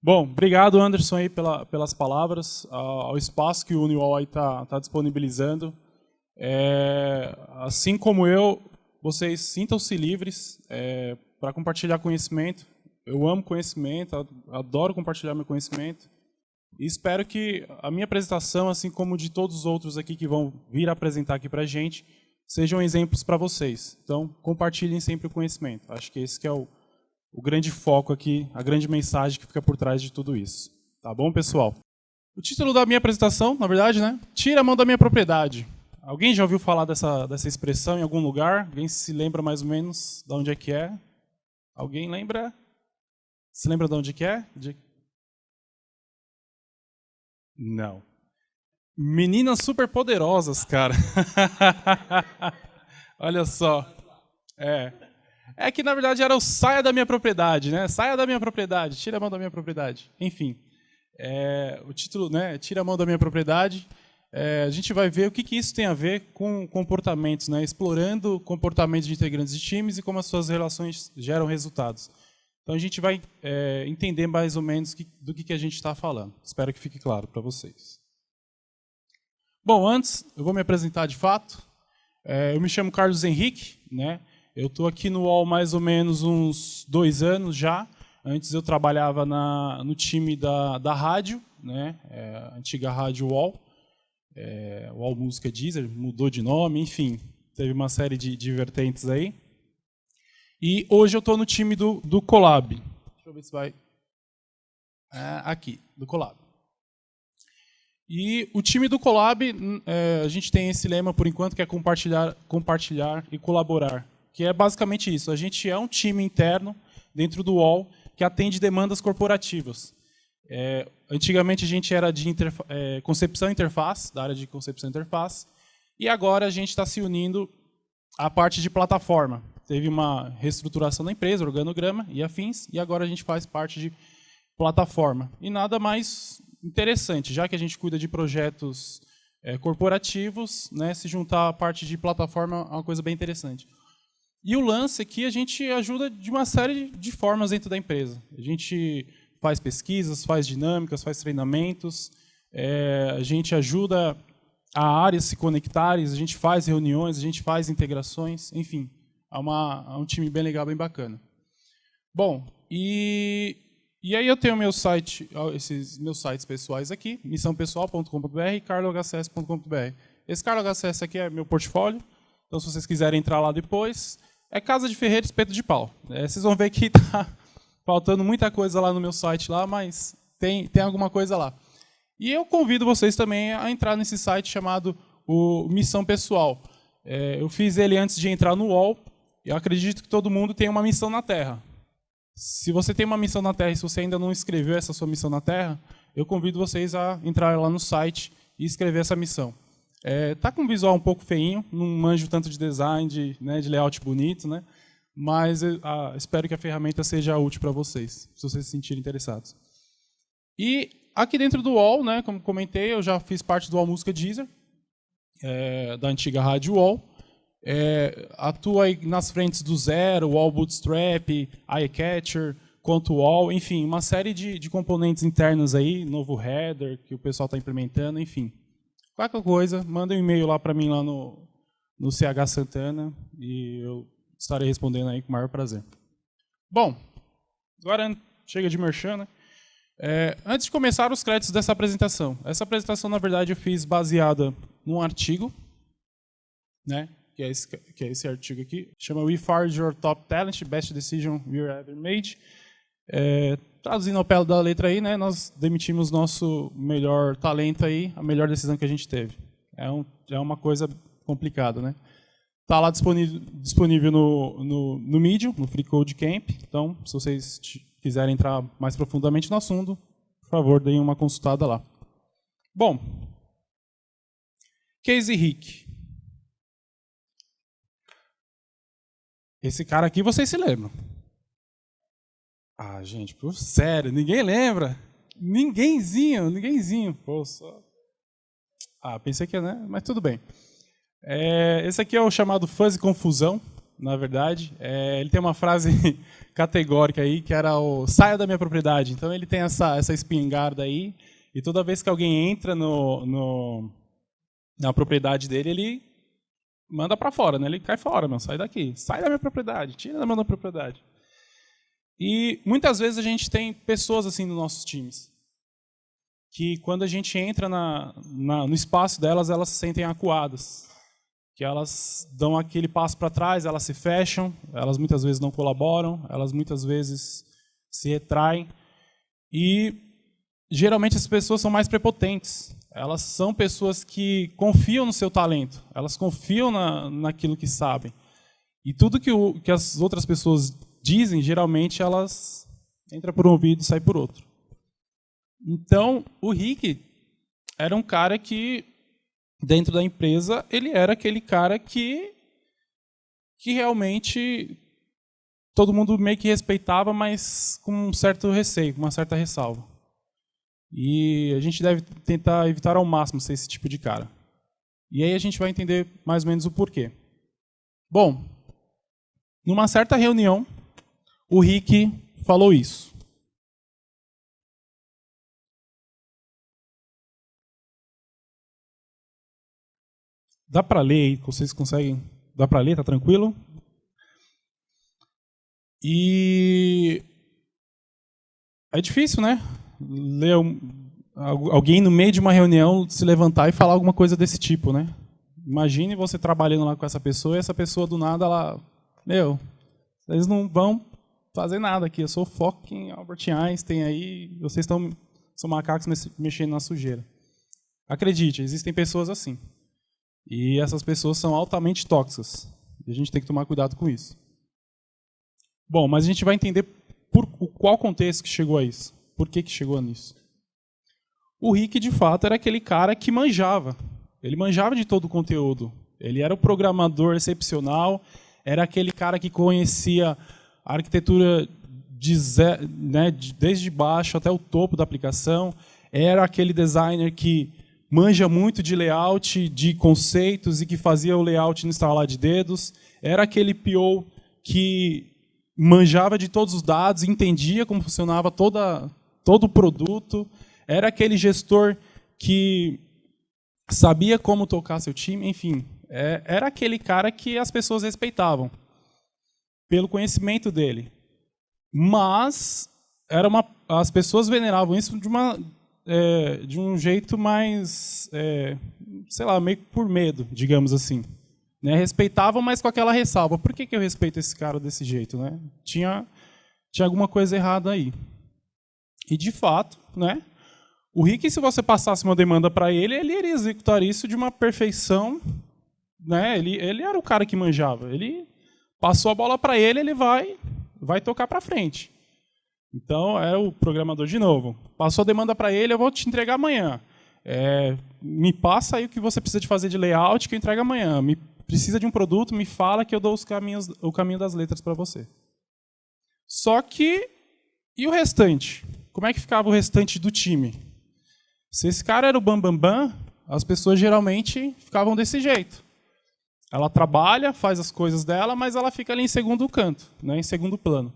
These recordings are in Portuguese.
Bom, obrigado, Anderson, aí pelas palavras, ao espaço que o Uniwall está disponibilizando. Assim como eu, vocês sintam-se livres para compartilhar conhecimento. Eu amo conhecimento, adoro compartilhar meu conhecimento. E espero que a minha apresentação, assim como de todos os outros aqui que vão vir apresentar aqui para a gente, sejam exemplos para vocês. Então, compartilhem sempre o conhecimento. Acho que esse que é o grande foco aqui, a grande mensagem que fica por trás de tudo isso. Tá bom, pessoal? O título da minha apresentação, na verdade, né? Tira a mão da minha propriedade. Alguém já ouviu falar dessa expressão em algum lugar? Alguém se lembra mais ou menos de onde é que é? Alguém lembra? Se lembra de onde que é? Não. Meninas Superpoderosas, cara. Olha só. É que, na verdade, era o saia da minha propriedade, né? Saia da minha propriedade, tira a mão da minha propriedade. Enfim, o título, né? Tira a mão da minha propriedade. A gente vai ver o que isso tem a ver com comportamentos, né? Explorando comportamentos de integrantes de times e como as suas relações geram resultados. Então, a gente vai entender mais ou menos do que a gente está falando. Espero que fique claro para vocês. Bom, antes, eu vou me apresentar de fato. Eu me chamo Carlos Henrique, né? Eu estou aqui no UOL mais ou menos uns 2 anos já. Antes eu trabalhava no time da rádio, né? A antiga rádio UOL. UOL Música Deezer, mudou de nome, enfim. Teve uma série de vertentes aí. E hoje eu estou no time do Colab. Deixa eu ver se vai... aqui, do Colab. E o time do Colab, a gente tem esse lema por enquanto, que é compartilhar e colaborar. Que é basicamente isso. A gente é um time interno dentro do UOL que atende demandas corporativas. Antigamente a gente era de concepção e interface, da área de concepção e interface, e agora a gente está se unindo à parte de plataforma. Teve uma reestruturação da empresa, organograma e afins, e agora a gente faz parte de plataforma. E nada mais interessante, já que a gente cuida de projetos corporativos, né, se juntar à parte de plataforma é uma coisa bem interessante. E o lance aqui, a gente ajuda de uma série de formas dentro da empresa. A gente faz pesquisas, faz dinâmicas, faz treinamentos, a gente ajuda a áreas se conectarem, a gente faz reuniões, a gente faz integrações, enfim, é um time bem legal, bem bacana. Bom, e aí eu tenho esses meus sites pessoais aqui, missãopessoal.com.br e carlohcs.com.br. Esse carlohcs aqui é meu portfólio, então se vocês quiserem entrar lá depois... É Casa de Ferreiro, Espeto de Pau. Vocês vão ver que está faltando muita coisa lá no meu site, lá, mas tem alguma coisa lá. E eu convido vocês também a entrar nesse site chamado o Missão Pessoal. Eu fiz ele antes de entrar no UOL, e eu acredito que todo mundo tem uma missão na Terra. Se você tem uma missão na Terra e se você ainda não escreveu essa sua missão na Terra, eu convido vocês a entrar lá no site e escrever essa missão. Tá com um visual um pouco feinho, não manjo tanto de design, de layout bonito, né? Mas espero que a ferramenta seja útil para vocês, se vocês se sentirem interessados. E aqui dentro do UOL, né, como comentei, eu já fiz parte do UOL Música Deezer, da antiga rádio UOL. Atuo aí nas frentes do Zero, UOL Bootstrap, iCatcher, quanto UOL, enfim, uma série de componentes internos aí, novo header que o pessoal está implementando, enfim. Qualquer coisa, manda um e-mail lá para mim lá no CH Santana e eu estarei respondendo aí com o maior prazer. Bom, agora chega de merchan, né? Antes de começar os créditos dessa apresentação. Essa apresentação, na verdade, eu fiz baseada num artigo, né? Que é esse artigo aqui. Chama We Fired Your Top Talent, Best Decision We Ever Made. Traduzindo ao pé da letra aí, né, nós demitimos nosso melhor talento aí, a melhor decisão que a gente teve. É uma coisa complicada, né? Está lá disponível no Medium, no Free Code Camp. Então, se vocês quiserem entrar mais profundamente no assunto, por favor, deem uma consultada lá. Bom, Casey Hick. Esse cara aqui vocês se lembram. Ah, gente, por sério, ninguém lembra? Ninguémzinho. Pô, só... pensei que, né? Mas tudo bem. Esse aqui é o chamado Fuzzy Confusão. na verdade. Ele tem uma frase categórica aí, que era o saia da minha propriedade. Então ele tem essa espingarda aí, e toda vez que alguém entra na propriedade dele, ele manda para fora, né? Ele cai fora, meu, sai daqui, sai da minha propriedade, tira da minha propriedade. E muitas vezes a gente tem pessoas assim nos nossos times, que quando a gente entra no espaço delas, elas se sentem acuadas, que elas dão aquele passo para trás, elas se fecham, elas muitas vezes não colaboram, elas muitas vezes se retraem, e geralmente as pessoas são mais prepotentes. Elas são pessoas que confiam no seu talento, elas confiam naquilo que sabem. E tudo que as outras pessoas dizem, geralmente elas entram por um ouvido e saem por outro. Então, o Rick era um cara que, dentro da empresa, ele era aquele cara que realmente todo mundo meio que respeitava, mas com um certo receio, com uma certa ressalva. E a gente deve tentar evitar ao máximo ser esse tipo de cara. E aí a gente vai entender mais ou menos o porquê. Bom, numa certa reunião, o Rick falou isso. Dá para ler aí? Vocês conseguem? Dá para ler? Tá tranquilo? E é difícil, né? Ler alguém no meio de uma reunião se levantar e falar alguma coisa desse tipo, né? Imagine você trabalhando lá com essa pessoa e essa pessoa do nada, ela... vocês não vão fazer nada aqui, eu sou fucking Albert Einstein aí, vocês são macacos mexendo na sujeira. Acredite, existem pessoas assim. E essas pessoas são altamente tóxicas. E a gente tem que tomar cuidado com isso. Bom, mas a gente vai entender qual contexto que chegou a isso. Por que chegou nisso? O Rick, de fato, era aquele cara que manjava. Ele manjava de todo o conteúdo. Ele era o programador excepcional, era aquele cara que conhecia a arquitetura desde baixo até o topo da aplicação, era aquele designer que manja muito de layout, de conceitos e que fazia o layout no estalar de dedos, era aquele PO que manjava de todos os dados, entendia como funcionava todo o produto, era aquele gestor que sabia como tocar seu time, enfim, era aquele cara que as pessoas respeitavam pelo conhecimento dele. Mas as pessoas veneravam isso de um jeito mais, sei lá, meio por medo, digamos assim. Né? Respeitavam, mas com aquela ressalva. Por que eu respeito esse cara desse jeito? Né? Tinha alguma coisa errada aí. E, de fato, né, o Rick, se você passasse uma demanda para ele iria executar isso de uma perfeição. Né? Ele era o cara que manjava. Ele passou a bola para ele vai tocar para frente. Então, é o programador de novo. Passou a demanda para ele, eu vou te entregar amanhã. Me passa aí o que você precisa de fazer de layout que eu entrego amanhã. Precisa de um produto, me fala que eu dou o caminho das letras para você. Só que, e o restante? Como é que ficava o restante do time? Se esse cara era o bambambam, as pessoas geralmente ficavam desse jeito. Ela trabalha, faz as coisas dela, mas ela fica ali em segundo canto, né, em segundo plano.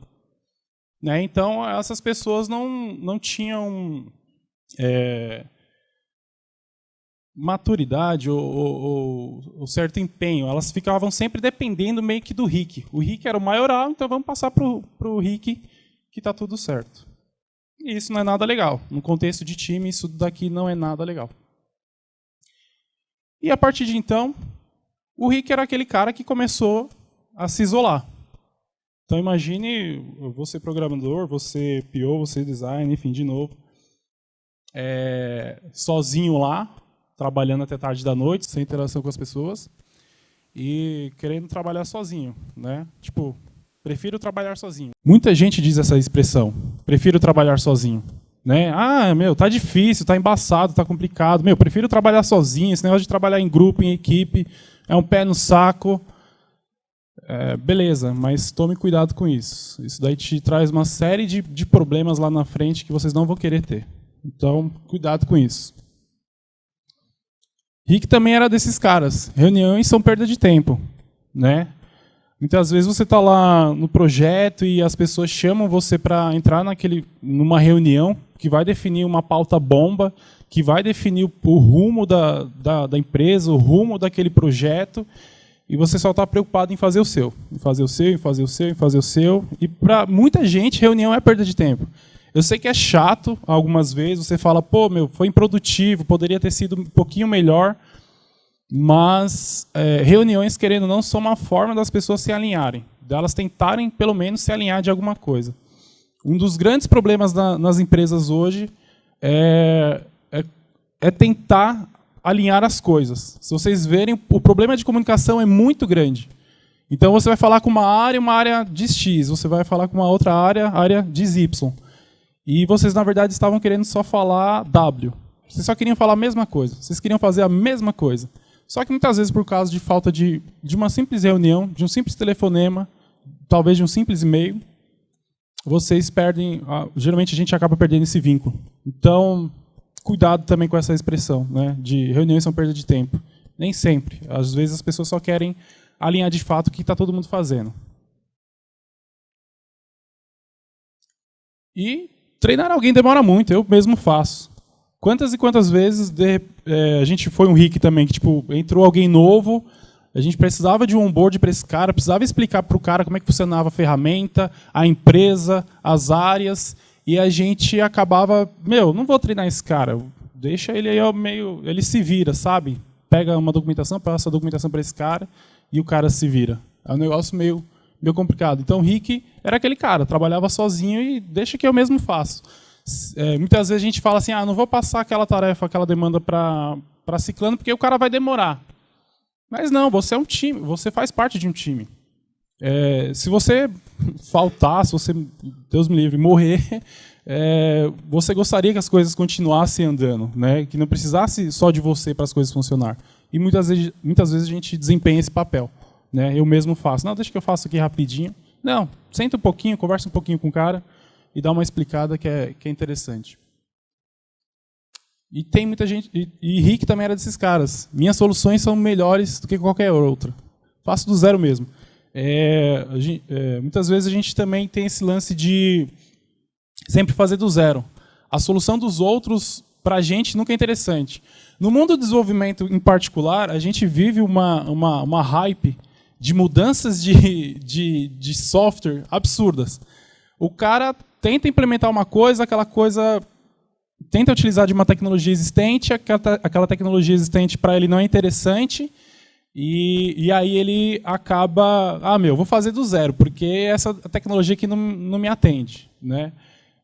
Né, então, essas pessoas não tinham maturidade ou certo empenho. Elas ficavam sempre dependendo meio que do Rick. O Rick era o maioral, então vamos passar para o Rick que está tudo certo. E isso não é nada legal. No contexto de time, isso daqui não é nada legal. E a partir de então, o Rick era aquele cara que começou a se isolar. Então imagine você programador, você PO, você design, enfim, de novo, sozinho lá, trabalhando até tarde da noite, sem interação com as pessoas, e querendo trabalhar sozinho, né? Tipo, prefiro trabalhar sozinho. Muita gente diz essa expressão, prefiro trabalhar sozinho. Né? Tá difícil, tá embaçado, tá complicado. Prefiro trabalhar sozinho, esse negócio de trabalhar em grupo, em equipe, é um pé no saco. Beleza, mas tome cuidado com isso. Isso daí te traz uma série de problemas lá na frente que vocês não vão querer ter. Então, cuidado com isso. Rick também era desses caras. Reuniões são perda de tempo. Né? Muitas vezes você está lá no projeto e as pessoas chamam você para entrar numa reunião que vai definir uma pauta bomba, que vai definir o rumo da empresa, o rumo daquele projeto, e você só está preocupado em fazer o seu, em fazer o seu, em fazer o seu, em fazer o seu. E para muita gente, reunião é perda de tempo. Eu sei que é chato algumas vezes, você fala, pô, foi improdutivo, poderia ter sido um pouquinho melhor, mas reuniões, querendo ou não, são uma forma das pessoas se alinharem, delas tentarem, pelo menos, se alinhar de alguma coisa. Um dos grandes problemas nas empresas hoje é tentar alinhar as coisas. Se vocês verem, o problema de comunicação é muito grande. Então, você vai falar com uma área de X, você vai falar com uma outra área de Y. E vocês, na verdade, estavam querendo só falar W. Vocês só queriam falar a mesma coisa. Vocês queriam fazer a mesma coisa. Só que, muitas vezes, por causa de falta de uma simples reunião, de um simples telefonema, talvez de um simples e-mail, vocês perdem... Geralmente, a gente acaba perdendo esse vínculo. Então, cuidado também com essa expressão, né, de reuniões são perda de tempo. Nem sempre. Às vezes, as pessoas só querem alinhar de fato o que está todo mundo fazendo. E treinar alguém demora muito, eu mesmo faço. Quantas e quantas vezes a gente foi um RIC também, que tipo, entrou alguém novo, a gente precisava de um onboard para esse cara, precisava explicar para o cara como é que funcionava a ferramenta, a empresa, as áreas, e a gente acabava, não vou treinar esse cara, deixa ele aí ele se vira, sabe? Pega uma documentação, passa a documentação para esse cara, e o cara se vira. É um negócio meio complicado. Então, o Rick era aquele cara, trabalhava sozinho e deixa que eu mesmo faço. Muitas vezes a gente fala assim, não vou passar aquela tarefa, aquela demanda para ciclano, porque o cara vai demorar. Mas não, você é um time, você faz parte de um time. Se você faltar, se você, Deus me livre, morrer, você gostaria que as coisas continuassem andando, né? Que não precisasse só de você para as coisas funcionar. E muitas vezes a gente desempenha esse papel. Né? Eu mesmo faço. Não, deixa que eu faço aqui rapidinho. Não, senta um pouquinho, conversa um pouquinho com o cara e dá uma explicada que é interessante. E tem muita gente... E Rick também era desses caras. Minhas soluções são melhores do que qualquer outra. Faço do zero mesmo. Muitas vezes a gente também tem esse lance de sempre fazer do zero. A solução dos outros, para a gente, nunca é interessante. No mundo do desenvolvimento em particular, a gente vive uma hype de mudanças de software absurdas. O cara tenta implementar uma coisa, aquela coisa tenta utilizar de uma tecnologia existente, aquela tecnologia existente para ele não é interessante, e aí ele acaba, vou fazer do zero, porque essa tecnologia aqui não me atende. Né?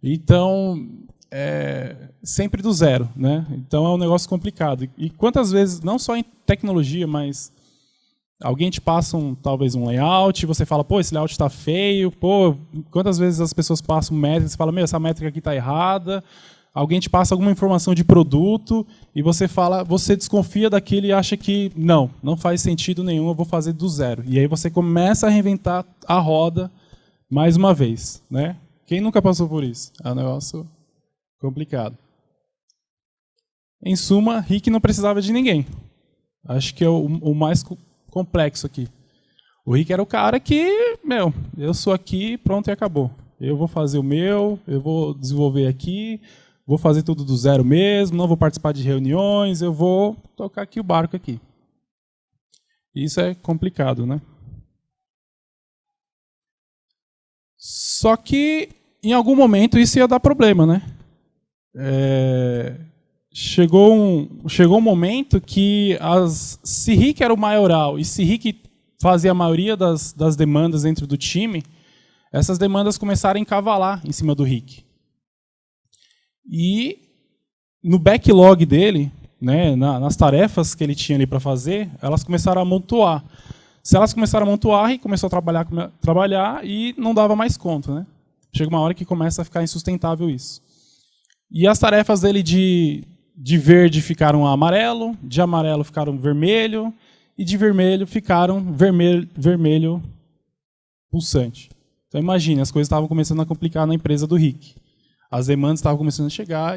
Então, sempre do zero. Né? Então é um negócio complicado. E quantas vezes, não só em tecnologia, mas... Alguém te passa talvez um layout, você fala, pô, esse layout está feio, pô, quantas vezes as pessoas passam métricas, você fala, essa métrica aqui está errada, alguém te passa alguma informação de produto e você desconfia daquilo e acha que não faz sentido nenhum, eu vou fazer do zero. E aí você começa a reinventar a roda mais uma vez. Né? Quem nunca passou por isso? É um negócio complicado. Em suma, Rick não precisava de ninguém. Acho que é o mais complexo aqui. O Rick era o cara que, eu sou aqui, pronto e acabou. Eu vou fazer o meu, eu vou desenvolver aqui, vou fazer tudo do zero mesmo, não vou participar de reuniões, eu vou tocar aqui o barco aqui. Isso é complicado, né? Só que, em algum momento, isso ia dar problema, né? Chegou um momento que se Rick era o maioral e se Rick fazia a maioria das demandas dentro do time, essas demandas começaram a encavalar em cima do Rick. E no backlog dele, né, nas tarefas que ele tinha ali para fazer, elas começaram a amontoar. Se elas começaram a amontoar, Rick começou a trabalhar e não dava mais conta. Né? Chega uma hora que começa a ficar insustentável isso. E as tarefas dele de verde ficaram amarelo, de amarelo ficaram vermelho, e de vermelho ficaram vermelho pulsante. Então imagine, as coisas estavam começando a complicar na empresa do Rick. As demandas estavam começando a chegar,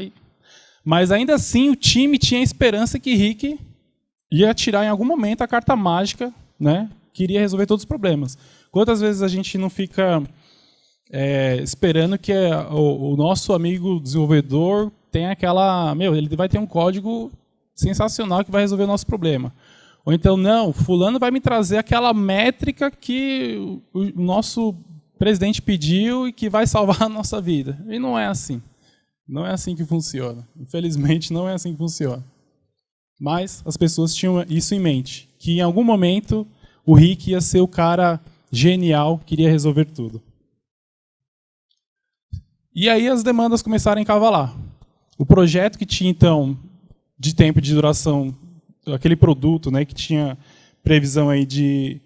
mas ainda assim o time tinha a esperança que Rick ia tirar em algum momento a carta mágica, né, queria resolver todos os problemas. Quantas vezes a gente não fica esperando que o nosso amigo desenvolvedor tenha aquela... ele vai ter um código sensacional que vai resolver o nosso problema. Ou então, não, fulano vai me trazer aquela métrica que o nosso presidente pediu e que vai salvar a nossa vida. E não é assim. Não é assim que funciona. Infelizmente, não é assim que funciona. Mas as pessoas tinham isso em mente, que em algum momento o Rick ia ser o cara genial, que iria resolver tudo. E aí as demandas começaram a encavalar. O projeto que tinha, então, de tempo de duração, aquele produto, né, que tinha previsão aí de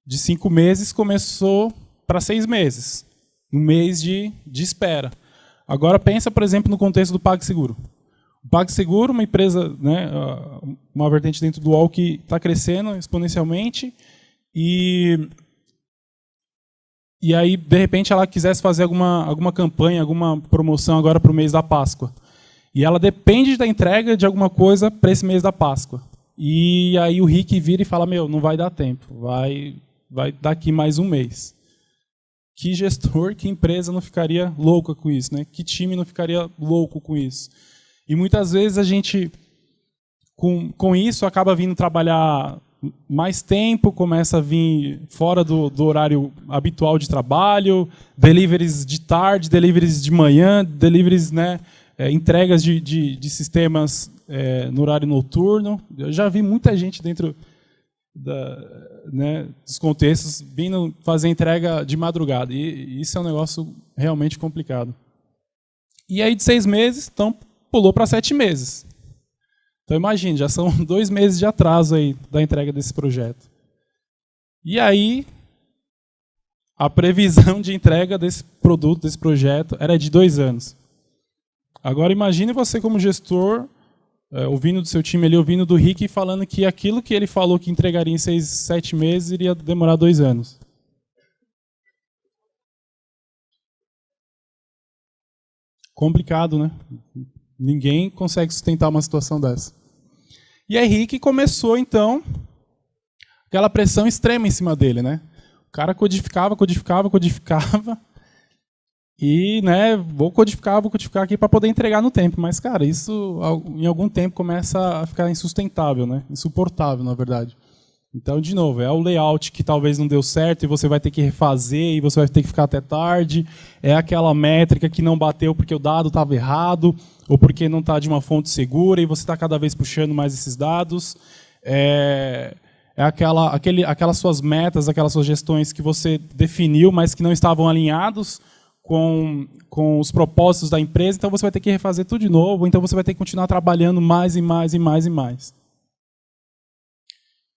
5 meses, começou para 6 meses. Um mês de espera. Agora pensa, por exemplo, no contexto do PagSeguro. O PagSeguro, uma empresa, né, uma vertente dentro do UOL que está crescendo exponencialmente e aí, de repente, ela quisesse fazer alguma campanha, alguma promoção agora para o mês da Páscoa. E ela depende da entrega de alguma coisa para esse mês da Páscoa. E aí o Rick vira e fala, não vai dar tempo, vai daqui mais um mês. Que gestor, que empresa não ficaria louca com isso, né? Que time não ficaria louco com isso? E muitas vezes a gente, com isso, acaba vindo trabalhar mais tempo, começa a vir fora do horário habitual de trabalho, deliveries de tarde, deliveries de manhã, deliveries, né, entregas de sistemas no horário noturno. Eu já vi muita gente dentro dos contextos vindo fazer entrega de madrugada. E isso é um negócio realmente complicado. E aí, de 6 meses, então, pulou para 7 meses. Então, imagine, já são 2 meses de atraso aí da entrega desse projeto. E aí, a previsão de entrega desse produto, desse projeto, era de 2 anos. Agora, imagine você como gestor, ouvindo do seu time ali, ouvindo do Rick, falando que aquilo que ele falou que entregaria em 6, 7 meses iria demorar 2 anos. Complicado, né? Ninguém consegue sustentar uma situação dessa. E aí Rick começou, então, aquela pressão extrema em cima dele, né? O cara codificava, e, né, vou codificar aqui para poder entregar no tempo. Mas, cara, isso em algum tempo começa a ficar insustentável, né? Insuportável, na verdade. Então, de novo, é o layout que talvez não deu certo e você vai ter que refazer e você vai ter que ficar até tarde. É aquela métrica que não bateu porque o dado estava errado ou porque não está de uma fonte segura e você está cada vez puxando mais esses dados. Aquelas suas metas, aquelas suas gestões que você definiu, mas que não estavam alinhados com os propósitos da empresa, então você vai ter que refazer tudo de novo, então você vai ter que continuar trabalhando mais e mais e mais e mais.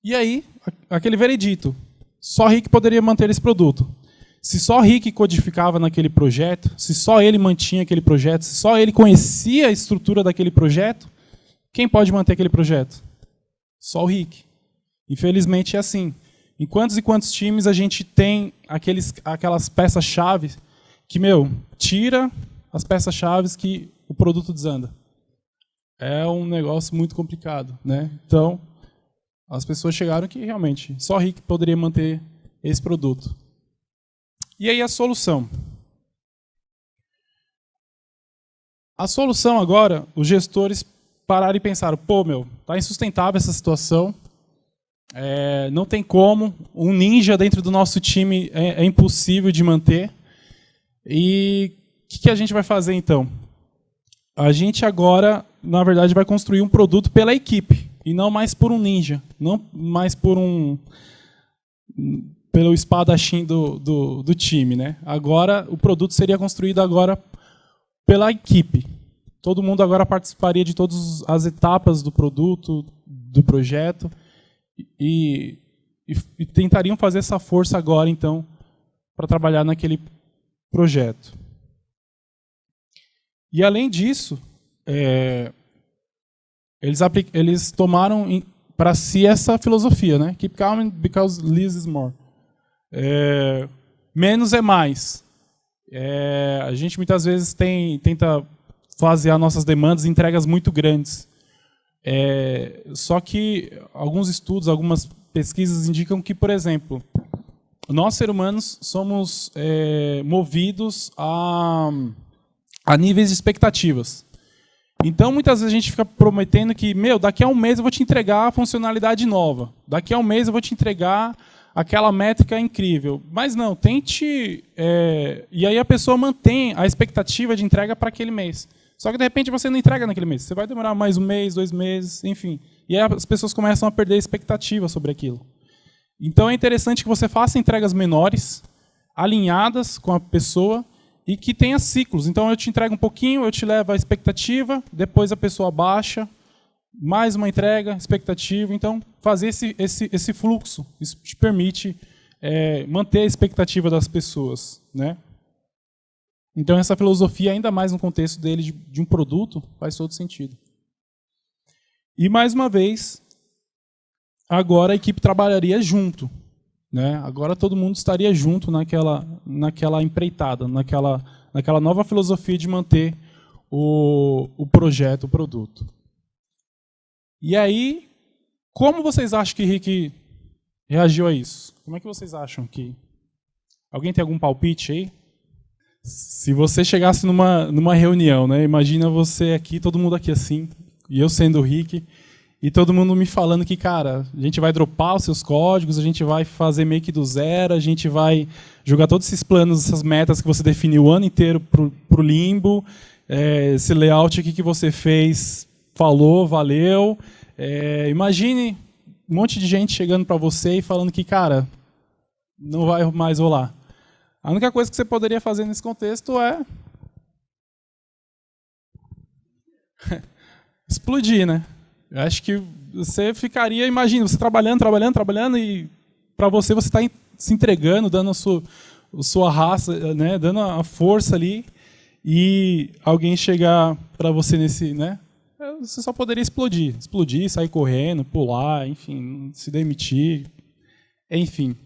E aí, aquele veredito, só Rick poderia manter esse produto. Se só Rick codificava naquele projeto, se só ele mantinha aquele projeto, se só ele conhecia a estrutura daquele projeto, quem pode manter aquele projeto? Só o Rick. Infelizmente é assim. Em quantos e quantos times a gente tem aquelas peças-chave que, tira as peças-chave que o produto desanda. É um negócio muito complicado, né? Então, as pessoas chegaram que realmente só Rick poderia manter esse produto. E aí a solução? A solução agora, os gestores pararam e pensaram, tá insustentável essa situação, não tem como, um ninja dentro do nosso time é impossível de manter. E o que a gente vai fazer então? A gente agora, na verdade, vai construir um produto pela equipe, e não mais por um ninja, não mais pelo espadachim do time, né? Agora, o produto seria construído agora pela equipe. Todo mundo agora participaria de todas as etapas do produto, do projeto, e tentariam fazer essa força agora, então, para trabalhar naquele projeto. E, além disso, eles tomaram para si essa filosofia, né? Keep calm because less is more. Menos é mais. A gente muitas vezes tenta fazer as nossas demandas, entregas muito grandes. Só que alguns estudos, algumas pesquisas indicam que, por exemplo, nós, seres humanos, somos movidos a níveis de expectativas. Então, muitas vezes a gente fica prometendo que, daqui a um mês eu vou te entregar a funcionalidade nova. Daqui a um mês eu vou te entregar aquela métrica incrível. Mas não, tente... E aí a pessoa mantém a expectativa de entrega para aquele mês. Só que, de repente, você não entrega naquele mês. Você vai demorar mais um mês, 2 meses, enfim. E aí as pessoas começam a perder a expectativa sobre aquilo. Então, é interessante que você faça entregas menores, alinhadas com a pessoa, e que tenha ciclos. Então, eu te entrego um pouquinho, eu te levo a expectativa, depois a pessoa baixa, mais uma entrega, expectativa. Então, fazer esse fluxo, isso te permite manter a expectativa das pessoas, né? Então, essa filosofia, ainda mais no contexto dele de um produto, faz todo sentido. E, mais uma vez, agora a equipe trabalharia junto. Né? Agora todo mundo estaria junto naquela empreitada, naquela nova filosofia de manter o projeto, o produto. E aí, como vocês acham que Rick reagiu a isso? Como é que vocês acham que... Alguém tem algum palpite aí? Se você chegasse numa reunião, né? Imagina você aqui, todo mundo aqui assim, e eu sendo o Rick... E todo mundo me falando que, cara, a gente vai dropar os seus códigos, a gente vai fazer meio que do zero, a gente vai jogar todos esses planos, essas metas que você definiu o ano inteiro para o limbo, esse layout aqui que você fez, falou, valeu. Imagine um monte de gente chegando para você e falando que, cara, não vai mais rolar. A única coisa que você poderia fazer nesse contexto é explodir, né? Eu acho que você ficaria, imagina, você trabalhando e para você está se entregando, dando a sua raça, né, dando a força ali, e alguém chegar para você nesse, né, você só poderia explodir, sair correndo, pular, enfim, se demitir, enfim.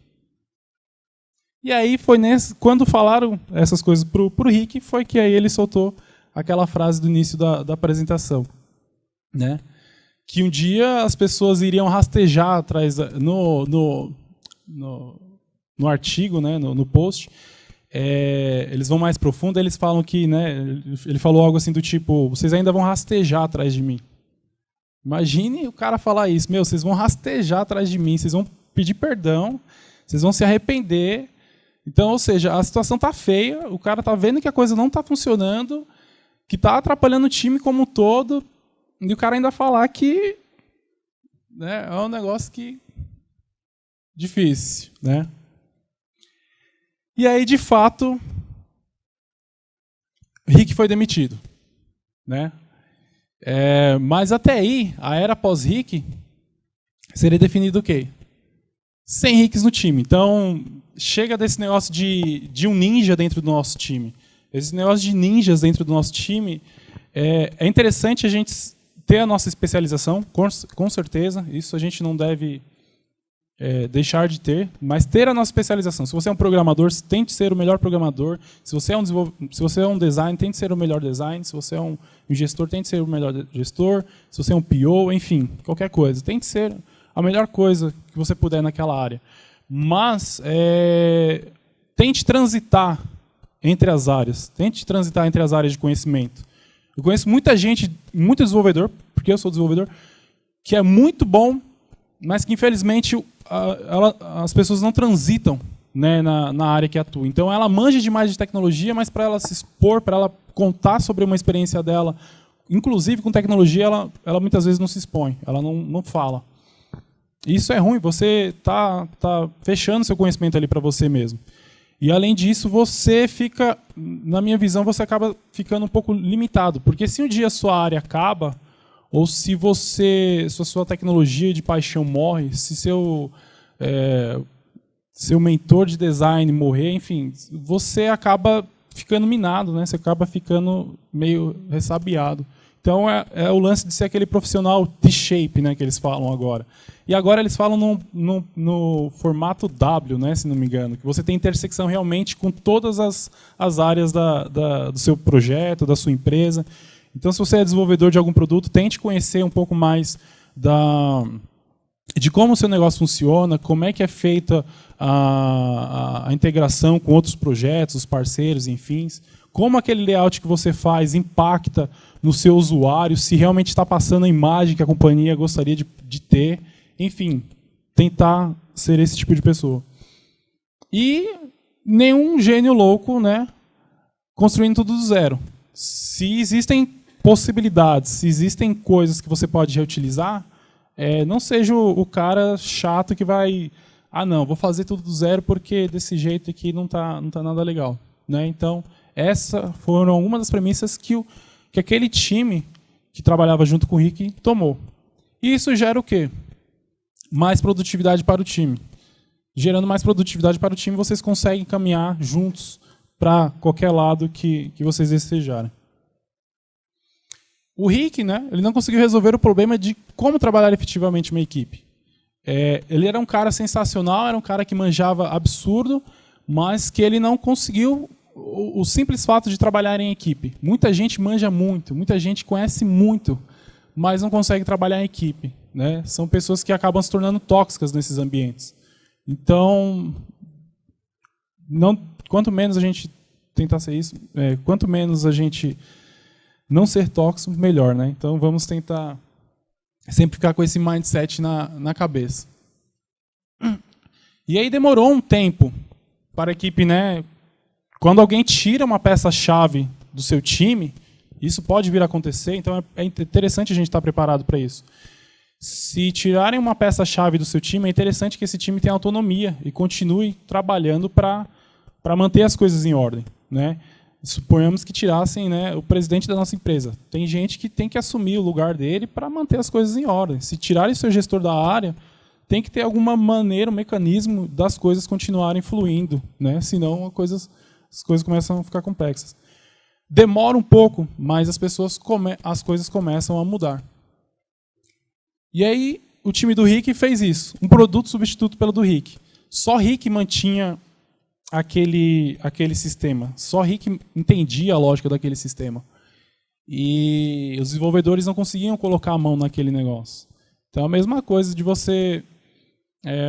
E aí foi quando falaram essas coisas pro Rick, foi que aí ele soltou aquela frase do início da apresentação, né? Que um dia as pessoas iriam rastejar atrás no artigo, né, no post, eles vão mais profundo, eles falam que, né, ele falou algo assim do tipo, vocês ainda vão rastejar atrás de mim. Imagine o cara falar isso, vocês vão rastejar atrás de mim, vocês vão pedir perdão, vocês vão se arrepender. Então, ou seja, a situação está feia, o cara está vendo que a coisa não está funcionando, que está atrapalhando o time como um todo, e o cara ainda falar que, né, é um negócio que difícil, né? E aí, de fato, Rick foi demitido, né? Mas até aí, a era pós-Rick seria definida o quê? Sem Ricks no time. Então, chega desse negócio de um ninja dentro do nosso time. Esse negócio de ninjas dentro do nosso time, é interessante a gente ter a nossa especialização, com certeza, isso a gente não deve deixar de ter, mas ter a nossa especialização. Se você é um programador, tente ser o melhor programador. Se você é um design, tente ser o melhor design. Se você é um gestor, tente ser o melhor gestor. Se você é um PO, enfim, qualquer coisa. Tente ser a melhor coisa que você puder naquela área. Mas tente transitar entre as áreas. Tente transitar entre as áreas de conhecimento. Eu conheço muita gente, muito desenvolvedor, porque eu sou desenvolvedor, que é muito bom, mas que, infelizmente, as pessoas não transitam, né, na área que atua. Então, ela manja demais de tecnologia, mas para ela se expor, para ela contar sobre uma experiência dela, inclusive com tecnologia, ela muitas vezes não se expõe, ela não fala. Isso é ruim, você tá fechando seu conhecimento ali para você mesmo. E, além disso, você fica, na minha visão, você acaba ficando um pouco limitado. Porque se um dia a sua área acaba, ou se sua tecnologia de paixão morre, se seu mentor de design morrer, enfim, você acaba ficando minado, né? Você acaba ficando meio ressabiado. Então, é o lance de ser aquele profissional T-shape, né, que eles falam agora. E agora eles falam no formato W, né, se não me engano, que você tem intersecção realmente com todas as áreas do seu projeto, da sua empresa. Então, se você é desenvolvedor de algum produto, tente conhecer um pouco mais de como o seu negócio funciona, como é que é feita a integração com outros projetos, os parceiros, enfim, como aquele layout que você faz impacta no seu usuário, se realmente está passando a imagem que a companhia gostaria de ter, enfim, tentar ser esse tipo de pessoa. E nenhum gênio louco, né, construindo tudo do zero. Se existem possibilidades, se existem coisas que você pode reutilizar, não seja o cara chato que vai... não, vou fazer tudo do zero porque desse jeito aqui não tá nada legal. Né? Então, essas foram algumas das premissas que aquele time que trabalhava junto com o Rick tomou. E isso gera o quê? Mais produtividade para o time. Gerando mais produtividade para o time, vocês conseguem caminhar juntos para qualquer lado que vocês desejarem. O Rick, né, ele não conseguiu resolver o problema de como trabalhar efetivamente uma equipe. Ele era um cara sensacional, era um cara que manjava absurdo, mas que ele não conseguiu o simples fato de trabalhar em equipe. Muita gente manja muito, muita gente conhece muito, mas não consegue trabalhar em equipe. Né? São pessoas que acabam se tornando tóxicas nesses ambientes. Então, quanto menos a gente tentar ser isso, quanto menos a gente não ser tóxico, melhor. Né? Então, vamos tentar sempre ficar com esse mindset na cabeça. E aí demorou um tempo para a equipe, né? Quando alguém tira uma peça-chave do seu time, isso pode vir a acontecer, então é interessante a gente estar preparado para isso. Se tirarem uma peça-chave do seu time, é interessante que esse time tenha autonomia e continue trabalhando para manter as coisas em ordem. Né? Suponhamos que tirassem, né, o presidente da nossa empresa. Tem gente que tem que assumir o lugar dele para manter as coisas em ordem. Se tirarem o seu gestor da área, tem que ter alguma maneira, um mecanismo das coisas continuarem fluindo. Né? Senão as coisas começam a ficar complexas. Demora um pouco, mas as coisas começam a mudar. E aí o time do Rick fez isso. Um produto substituto pelo do Rick. Só Rick mantinha aquele sistema. Só Rick entendia a lógica daquele sistema. E os desenvolvedores não conseguiam colocar a mão naquele negócio. Então é a mesma coisa de você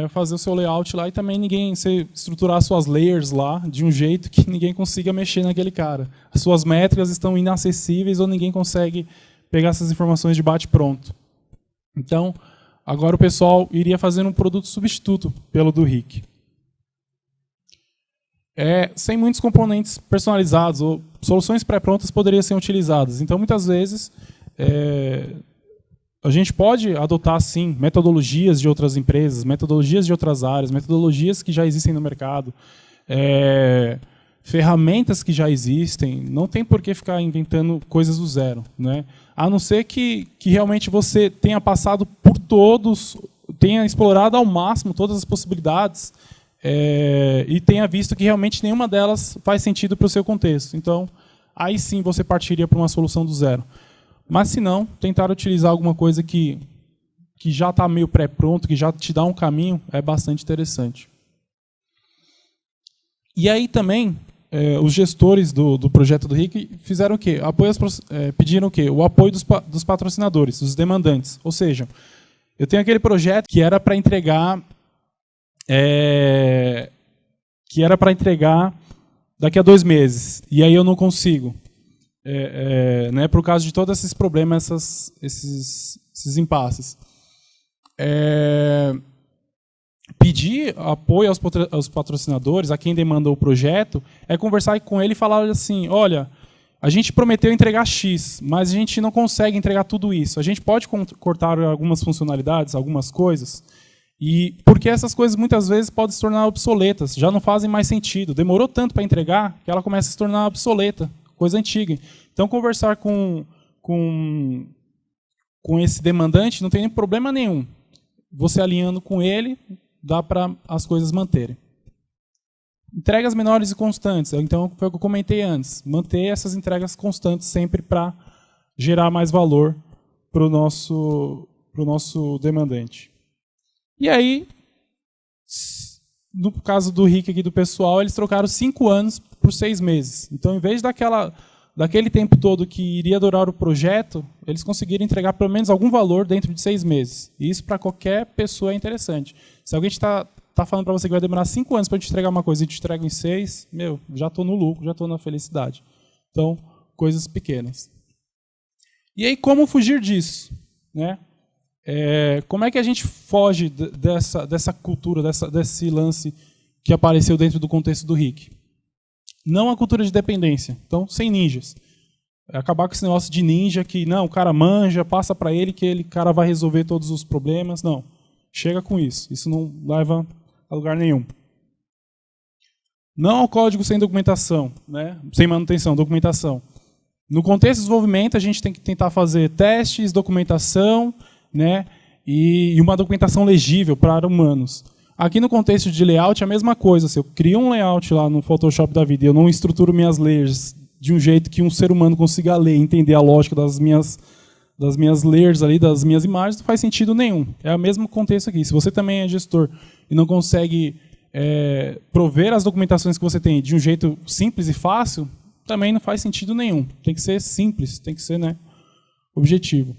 fazer o seu layout lá e também você estruturar suas layers lá de um jeito que ninguém consiga mexer naquele cara. As suas métricas estão inacessíveis ou ninguém consegue pegar essas informações de bate-pronto. Então, agora o pessoal iria fazer um produto substituto pelo do Rick. Sem muitos componentes personalizados, ou soluções pré-prontas poderiam ser utilizadas. Então, muitas vezes, a gente pode adotar, sim, metodologias de outras empresas, metodologias de outras áreas, metodologias que já existem no mercado, ferramentas que já existem. Não tem por que ficar inventando coisas do zero. Né? A não ser que realmente você tenha passado por todos, tenha explorado ao máximo todas as possibilidades, e tenha visto que realmente nenhuma delas faz sentido para o seu contexto. Então, aí sim você partiria para uma solução do zero. Mas, se não, tentar utilizar alguma coisa que já está meio pré-pronto, que já te dá um caminho, é bastante interessante. E aí também, os gestores do projeto do Rick fizeram o quê? Pediram o quê? O apoio dos patrocinadores, dos demandantes. Ou seja, eu tenho aquele projeto que era para entregar daqui a 2 meses, e aí eu não consigo. Né, por causa de todos esses problemas, esses impasses. Pedir apoio aos patrocinadores, a quem demandou o projeto, é conversar com ele e falar assim, olha, a gente prometeu entregar X, mas a gente não consegue entregar tudo isso. A gente pode cortar algumas funcionalidades, algumas coisas, porque essas coisas muitas vezes podem se tornar obsoletas, já não fazem mais sentido. Demorou tanto para entregar que ela começa a se tornar obsoleta, coisa antiga. Então, conversar com esse demandante não tem problema nenhum. Você alinhando com ele, dá para as coisas manterem. Entregas menores e constantes. Então, foi o que eu comentei antes. Manter essas entregas constantes sempre para gerar mais valor para o nosso demandante. E aí, no caso do Rick aqui do pessoal, eles trocaram 5 anos por 6 meses. Então, em vez daquele tempo todo que iria durar o projeto, eles conseguiram entregar pelo menos algum valor dentro de 6 meses. E isso, para qualquer pessoa, é interessante. Se alguém está falando para você que vai demorar 5 anos para te entregar uma coisa e te entrega em 6, meu, já estou no lucro, já estou na felicidade. Então, coisas pequenas. E aí, como fugir disso? Né? Como é que a gente foge dessa cultura, desse lance que apareceu dentro do contexto do RIC? Não a cultura de dependência. Então, sem ninjas. Acabar com esse negócio de ninja que, não, o cara manja, passa para ele que ele cara vai resolver todos os problemas. Não. Chega com isso. Isso não leva a lugar nenhum. Não ao código sem documentação, né? Sem manutenção, documentação. No contexto de desenvolvimento, a gente tem que tentar fazer testes, documentação, né? E uma documentação legível para humanos. Aqui no contexto de layout é a mesma coisa. Se eu crio um layout lá no Photoshop da vida e eu não estruturo minhas layers de um jeito que um ser humano consiga ler e entender a lógica das minhas layers ali, das minhas imagens, não faz sentido nenhum. É o mesmo contexto aqui. Se você também é gestor e não consegue prover as documentações que você tem de um jeito simples e fácil, também não faz sentido nenhum. Tem que ser simples, tem que ser, né, objetivo.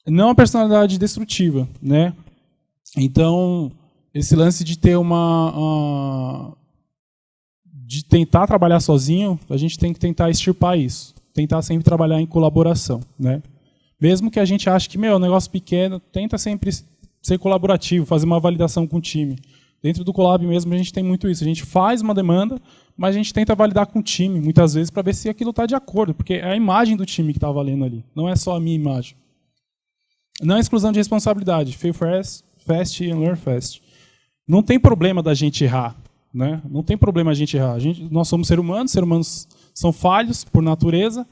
Não a personalidade destrutiva, né? Então, esse lance de ter de tentar trabalhar sozinho, a gente tem que tentar extirpar isso. Tentar sempre trabalhar em colaboração, né? Mesmo que a gente ache que, meu, é um negócio pequeno, tenta sempre ser colaborativo, fazer uma validação com o time. Dentro do Colab mesmo a gente tem muito isso. A gente faz uma demanda, mas a gente tenta validar com o time, muitas vezes, para ver se aquilo está de acordo, porque é a imagem do time que está valendo ali, não é só a minha imagem. Não é exclusão de responsabilidade. Fail fast e learn fast. Não tem problema da gente errar. Né? Não tem problema a gente errar. Nós somos seres humanos são falhos por natureza,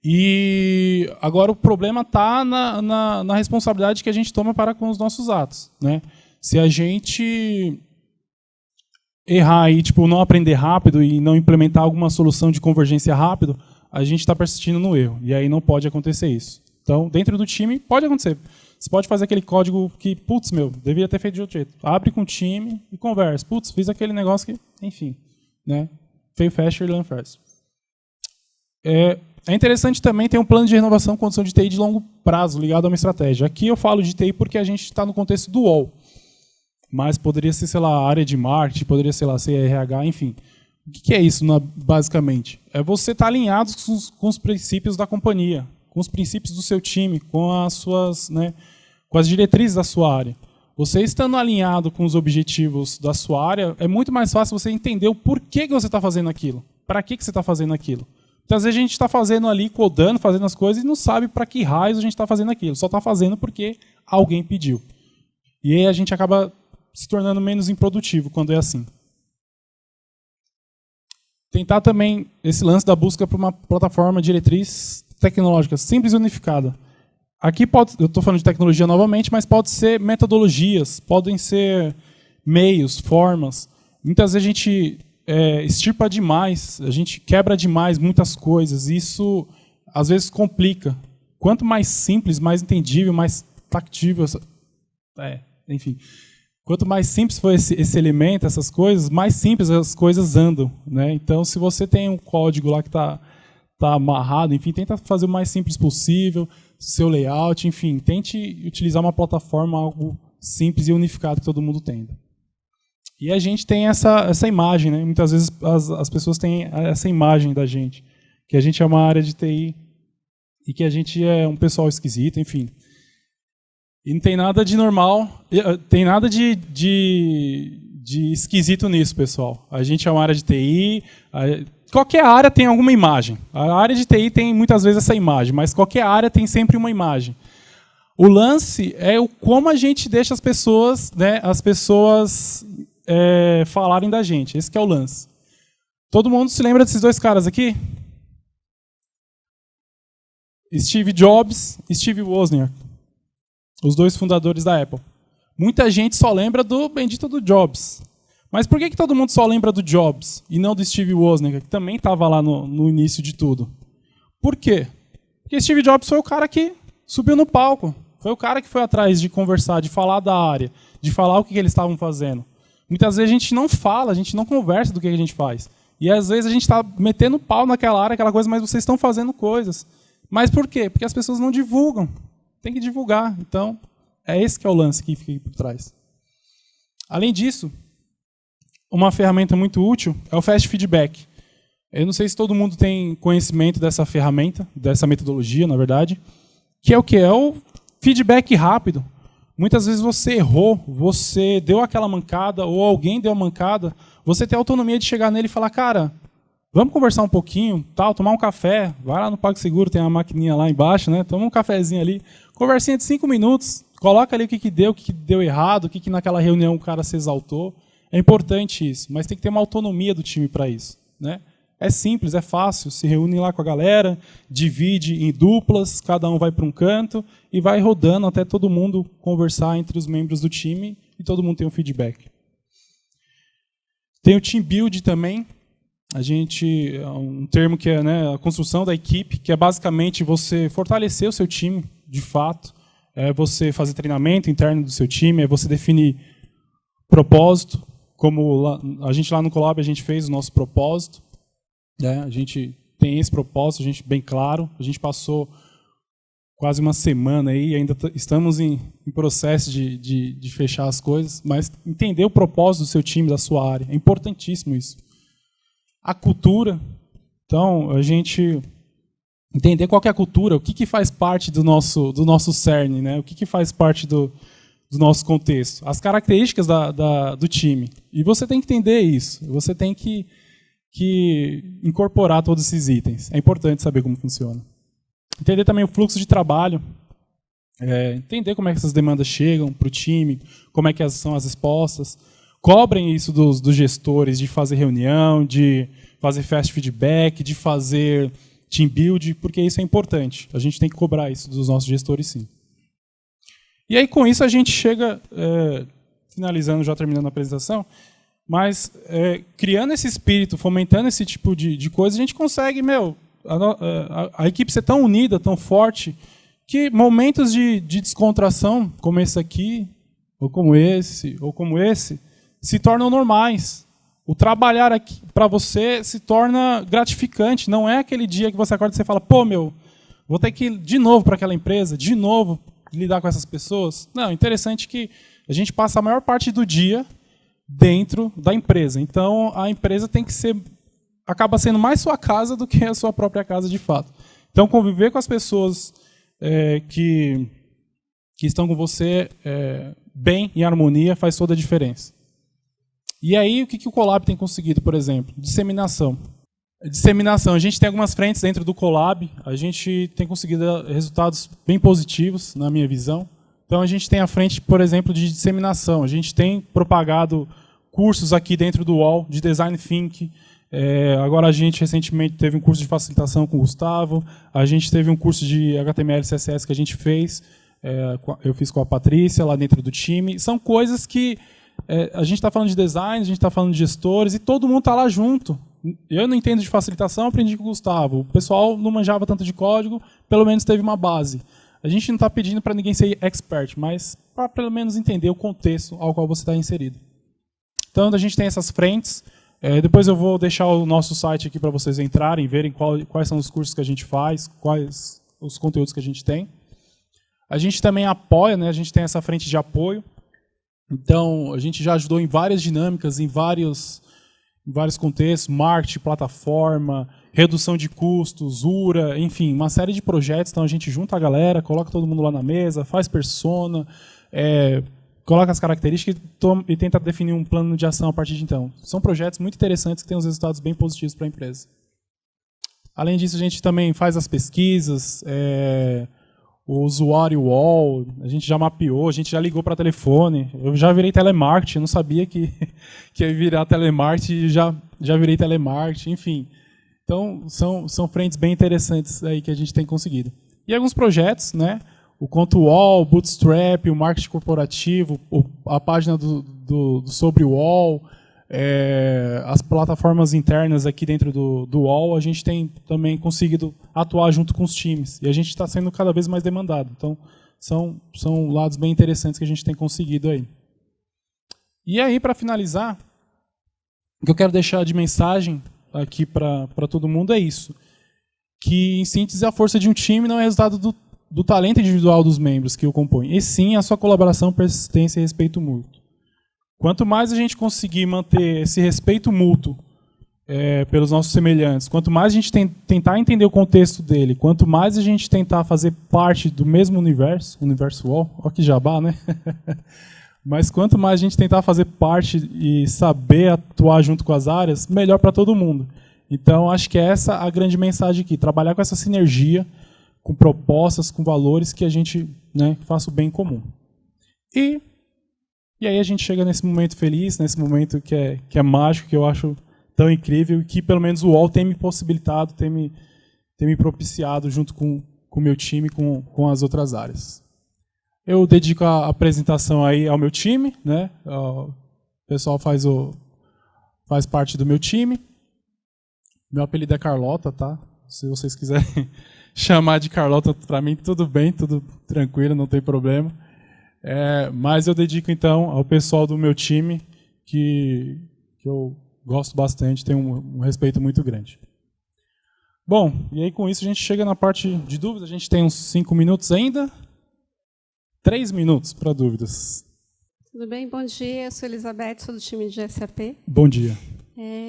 e agora o problema está na responsabilidade que a gente toma para com os nossos atos. Né? Se a gente errar e não aprender rápido e não implementar alguma solução de convergência rápido, a gente está persistindo no erro, e aí não pode acontecer isso. Então, dentro do time, pode acontecer. Você pode fazer aquele código que, putz, meu, deveria ter feito de outro jeito. Abre com o time e conversa. Putz, fiz aquele negócio que, enfim, né? Fail fast e learn fast. É interessante também ter um plano de renovação com condição de TI de longo prazo, ligado a uma estratégia. Aqui eu falo de TI porque a gente está no contexto do UOL. Mas poderia ser, sei lá, área de marketing, poderia, sei lá, ser RH, enfim. O que é isso, basicamente? É você estar alinhado com os princípios da companhia, com os princípios do seu time, com as suas, né, com as diretrizes da sua área. Você estando alinhado com os objetivos da sua área, é muito mais fácil você entender o porquê que você está fazendo aquilo. Para que você está fazendo aquilo. Muitas vezes a gente está fazendo ali, codando, fazendo as coisas e não sabe para que raios a gente está fazendo aquilo. Só está fazendo porque alguém pediu. E aí a gente acaba se tornando menos improdutivo quando é assim. Tentar também esse lance da busca por uma plataforma diretriz tecnológica simples e unificada. Aqui eu estou falando de tecnologia novamente, mas pode ser metodologias, podem ser meios, formas. Muitas vezes a gente extirpa demais, a gente quebra demais muitas coisas, e isso às vezes complica. Quanto mais simples, mais entendível, mais tactível, enfim. Quanto mais simples for esse elemento, essas coisas, mais simples as coisas andam. Né? Então, se você tem um código lá que está amarrado, enfim, tenta fazer o mais simples possível, seu layout, enfim, tente utilizar uma plataforma, algo simples e unificado que todo mundo tenha. E a gente tem essa imagem, né? Muitas vezes as pessoas têm essa imagem da gente, que a gente é uma área de TI e que a gente é um pessoal esquisito, enfim. E não tem nada de normal, tem nada de esquisito nisso, pessoal. A gente é uma área de TI, qualquer área tem alguma imagem. A área de TI tem muitas vezes essa imagem, mas qualquer área tem sempre uma imagem. O lance é como a gente deixa as pessoas, né, falarem da gente. Esse que é o lance. Todo mundo se lembra desses dois caras aqui? Steve Jobs e Steve Wozniak. Os dois fundadores da Apple. Muita gente só lembra do bendito do Jobs. Mas por que todo mundo só lembra do Jobs e não do Steve Wozniak, que também estava lá no início de tudo? Por quê? Porque Steve Jobs foi o cara que subiu no palco. Foi o cara que foi atrás de conversar, de falar da área, de falar o que eles estavam fazendo. Muitas vezes a gente não fala, a gente não conversa do que a gente faz. E às vezes a gente está metendo pau naquela área, aquela coisa, mas vocês estão fazendo coisas. Mas por quê? Porque as pessoas não divulgam. Tem que divulgar. Então, é esse que é o lance que fica por trás. Além disso, uma ferramenta muito útil é o Fast Feedback. Eu não sei se todo mundo tem conhecimento dessa ferramenta, dessa metodologia, na verdade, que é o quê? É o feedback rápido. Muitas vezes você errou, você deu aquela mancada, ou alguém deu a mancada, você tem a autonomia de chegar nele e falar, cara, vamos conversar um pouquinho, tal, tomar um café, vai lá no PagSeguro, tem uma maquininha lá embaixo, né? Toma um cafezinho ali, conversinha de 5 minutos, coloca ali o que deu errado, o que naquela reunião o cara se exaltou. É importante isso, mas tem que ter uma autonomia do time para isso, né? É simples, é fácil, se reúne lá com a galera, divide em duplas, cada um vai para um canto e vai rodando até todo mundo conversar entre os membros do time e todo mundo tem um feedback. Tem o Team Build também, um termo que é, né, a construção da equipe, que é basicamente você fortalecer o seu time, de fato, é você fazer treinamento interno do seu time, é você definir propósito, como a gente lá no Colab a gente fez o nosso propósito. A gente tem esse propósito, a gente bem claro. A gente passou quase uma semana aí, ainda estamos em processo de fechar as coisas, mas entender o propósito do seu time, da sua área, é importantíssimo isso. A cultura, então, a gente entender qual que é a cultura, o que faz parte do nosso cerne, né? O que faz parte do nosso contexto, as características do time. E você tem que entender isso, você tem que incorporar todos esses itens. É importante saber como funciona. Entender também o fluxo de trabalho, entender como é que essas demandas chegam para o time, como é que são as respostas. Cobrem isso dos gestores, de fazer reunião, de fazer fast feedback, de fazer team build, porque isso é importante. A gente tem que cobrar isso dos nossos gestores, sim. E aí, com isso, a gente chega, finalizando, já terminando a apresentação, mas criando esse espírito, fomentando esse tipo de coisa, a gente consegue, a equipe ser tão unida, tão forte, que momentos de descontração, como esse aqui, ou como esse, se tornam normais. O trabalhar aqui para você se torna gratificante. Não é aquele dia que você acorda e você fala, pô, vou ter que ir de novo para aquela empresa, de novo lidar com essas pessoas. Não, interessante que a gente passa a maior parte do dia dentro da empresa. Então, a empresa acaba sendo mais sua casa do que a sua própria casa, de fato. Então, conviver com as pessoas que estão com você bem, em harmonia, faz toda a diferença. E aí, o que o Colab tem conseguido, por exemplo? Disseminação. A gente tem algumas frentes dentro do Colab, a gente tem conseguido resultados bem positivos, na minha visão. Então, a gente tem a frente, por exemplo, de disseminação. A gente tem propagado cursos aqui dentro do UOL de Design Thinking. Agora, a gente recentemente teve um curso de facilitação com o Gustavo. A gente teve um curso de HTML e CSS que a gente fez. Eu fiz com a Patrícia, lá dentro do time. São coisas que a gente está falando de design, a gente está falando de gestores, e todo mundo está lá junto. Eu não entendo de facilitação, aprendi com o Gustavo. O pessoal não manjava tanto de código, pelo menos teve uma base. A gente não está pedindo para ninguém ser expert, mas para pelo menos entender o contexto ao qual você está inserido. Então, a gente tem essas frentes. Depois eu vou deixar o nosso site aqui para vocês entrarem, verem quais são os cursos que a gente faz, quais os conteúdos que a gente tem. A gente também apoia, né? A gente tem essa frente de apoio. Então, a gente já ajudou em várias dinâmicas, em vários contextos, marketing, plataforma, redução de custos, URA, enfim, uma série de projetos. Então, a gente junta a galera, coloca todo mundo lá na mesa, faz persona, coloca as características e tenta definir um plano de ação a partir de então. São projetos muito interessantes que têm uns resultados bem positivos para a empresa. Além disso, a gente também faz as pesquisas, o usuário UOL, a gente já mapeou, a gente já ligou para telefone. Eu já virei telemarketing, eu não sabia que ia virar telemarketing, já virei telemarketing, enfim. Então, são frentes bem interessantes aí que a gente tem conseguido. E alguns projetos, né? O Conto UOL, o Bootstrap, o marketing corporativo, a página sobre o UOL, as plataformas internas aqui dentro do UOL, a gente tem também conseguido atuar junto com os times. E a gente está sendo cada vez mais demandado. Então, são lados bem interessantes que a gente tem conseguido aí. E aí, para finalizar, o que eu quero deixar de mensagem aqui para todo mundo é isso. Que, em síntese, a força de um time não é resultado do talento individual dos membros que o compõem, e sim a sua colaboração, persistência e respeito mútuo. Quanto mais a gente conseguir manter esse respeito mútuo pelos nossos semelhantes, quanto mais a gente tentar entender o contexto dele, quanto mais a gente tentar fazer parte do mesmo universo UOL, olha que jabá, né? Mas quanto mais a gente tentar fazer parte e saber atuar junto com as áreas, melhor para todo mundo. Então, acho que é essa a grande mensagem aqui, trabalhar com essa sinergia, com propostas, com valores que a gente, né, faça o bem comum. E aí a gente chega nesse momento feliz, nesse momento que é mágico, que eu acho tão incrível, que pelo menos o UOL tem me possibilitado, tem me propiciado junto com o meu time, com as outras áreas. Eu dedico a apresentação aí ao meu time, né? O pessoal faz parte do meu time. Meu apelido é Carlota, tá? Se vocês quiserem chamar de Carlota, para mim tudo bem, tudo tranquilo, não tem problema. Mas eu dedico então ao pessoal do meu time, que eu gosto bastante, tenho um respeito muito grande. Bom, e aí com isso a gente chega na parte de dúvidas. A gente tem uns 5 minutos ainda. 3 minutos para dúvidas. Tudo bem? Bom dia, eu sou Elizabeth, sou do time de SAP. Bom dia.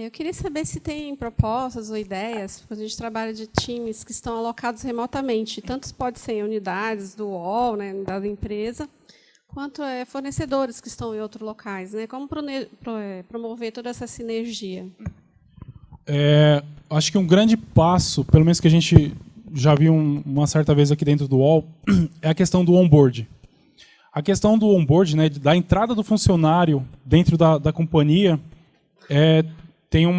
Eu queria saber se tem propostas ou ideias, porque a gente trabalha de times que estão alocados remotamente, tanto pode ser em unidades do UOL, né, da empresa, quanto fornecedores que estão em outros locais, né? Como promover toda essa sinergia? Acho que um grande passo, pelo menos que a gente já viu uma certa vez aqui dentro do UOL, é a questão do onboard. A questão do onboard, né, da entrada do funcionário dentro da companhia, tem um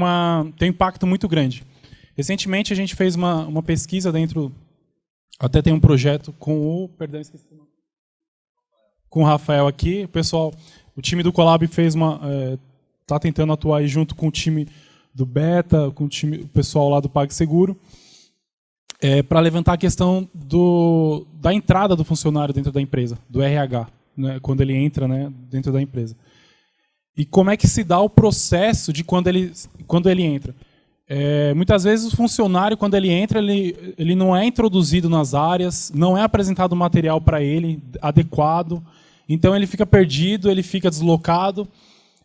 impacto muito grande. Recentemente a gente fez uma pesquisa dentro, até tem um projeto com com o Rafael aqui, o time do Colab está tentando atuar aí junto com o time do Beta, com o pessoal lá do PagSeguro, para levantar a questão da entrada do funcionário dentro da empresa, do RH, né, quando ele entra, né, dentro da empresa. E como é que se dá o processo de quando ele entra? Muitas vezes o funcionário, quando ele entra, ele não é introduzido nas áreas, não é apresentado material para ele adequado, então ele fica perdido, ele fica deslocado.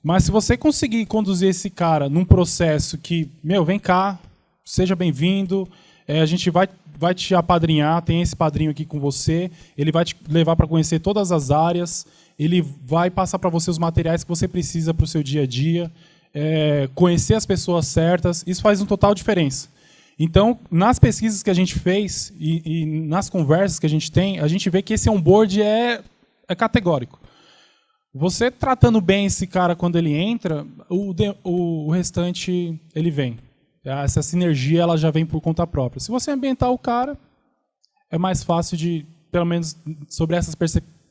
Mas se você conseguir conduzir esse cara num processo que, vem cá, seja bem-vindo, a gente vai te apadrinhar, tem esse padrinho aqui com você, ele vai te levar para conhecer todas as áreas, ele vai passar para você os materiais que você precisa para o seu dia a dia, conhecer as pessoas certas, isso faz uma total diferença. Então, nas pesquisas que a gente fez e nas conversas que a gente tem, a gente vê que esse onboard é categórico. Você tratando bem esse cara quando ele entra, o restante ele vem. Essa sinergia ela já vem por conta própria. Se você ambientar o cara, é mais fácil de, pelo menos sobre essas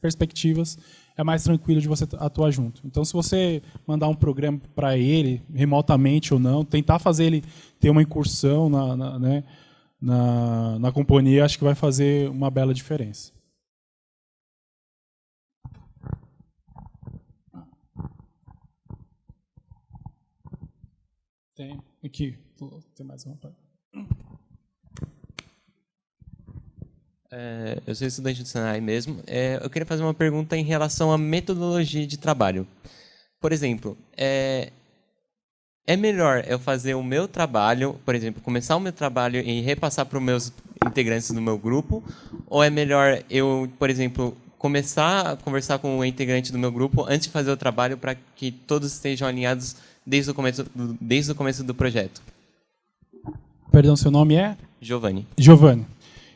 perspectivas, é mais tranquilo de você atuar junto. Então, se você mandar um programa para ele, remotamente ou não, tentar fazer ele ter uma incursão na companhia, acho que vai fazer uma bela diferença. Tem aqui, tem mais uma. Eu sou estudante do Senai mesmo. Eu queria fazer uma pergunta em relação à metodologia de trabalho. Por exemplo, é melhor eu fazer o meu trabalho, por exemplo, começar o meu trabalho e repassar para os meus integrantes do meu grupo, ou é melhor eu, por exemplo, começar a conversar com o integrante do meu grupo antes de fazer o trabalho para que todos estejam alinhados desde o começo do projeto? Perdão, seu nome é? Giovanni. Giovanni.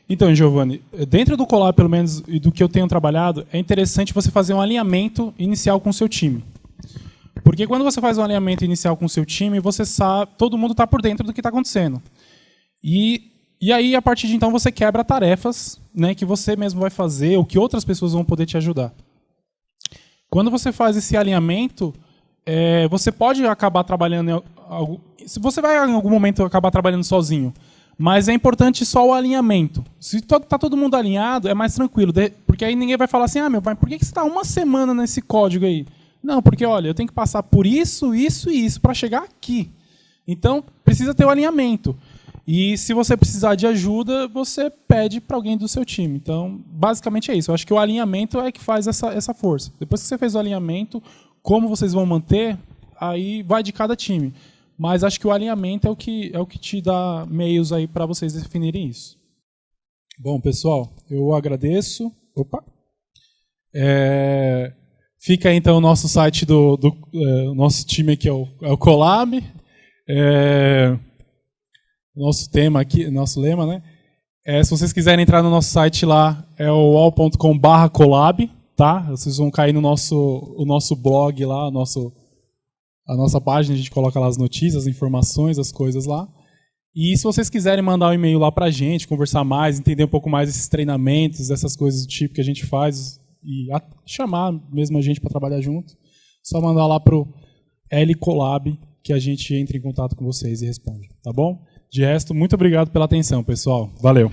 Então, Giovanni, dentro do Colab, pelo menos, e do que eu tenho trabalhado, é interessante você fazer um alinhamento inicial com o seu time. Porque quando você faz um alinhamento inicial com o seu time, você sabe, todo mundo está por dentro do que está acontecendo. E aí, a partir de então, você quebra tarefas, né, que você mesmo vai fazer, ou que outras pessoas vão poder te ajudar. Quando você faz esse alinhamento, você pode acabar trabalhando... Você vai, em algum momento, acabar trabalhando sozinho. Mas é importante só o alinhamento. Se está todo mundo alinhado, é mais tranquilo. Porque aí ninguém vai falar assim, meu pai, por que você está uma semana nesse código aí? Não, porque, olha, eu tenho que passar por isso, isso e isso para chegar aqui. Então, precisa ter o alinhamento. E se você precisar de ajuda, você pede para alguém do seu time. Então, basicamente é isso. Eu acho que o alinhamento é que faz essa força. Depois que você fez o alinhamento, como vocês vão manter, aí vai de cada time. Mas acho que o alinhamento é o que te dá meios aí para vocês definirem isso. Bom, pessoal, eu agradeço. Opa! Fica aí, então, o nosso site do nosso time aqui, é o Colab. Nosso tema aqui, nosso lema, né? Se vocês quiserem entrar no nosso site lá, é o wall.com/colab, tá? Vocês vão cair no nosso blog lá, a nossa página, a gente coloca lá as notícias, as informações, as coisas lá. E se vocês quiserem mandar um e-mail lá pra gente, conversar mais, entender um pouco mais desses treinamentos, essas coisas do tipo que a gente faz, e chamar mesmo a gente para trabalhar junto, só mandar lá pro lcolab, que a gente entra em contato com vocês e responde, tá bom? De resto, muito obrigado pela atenção, pessoal. Valeu!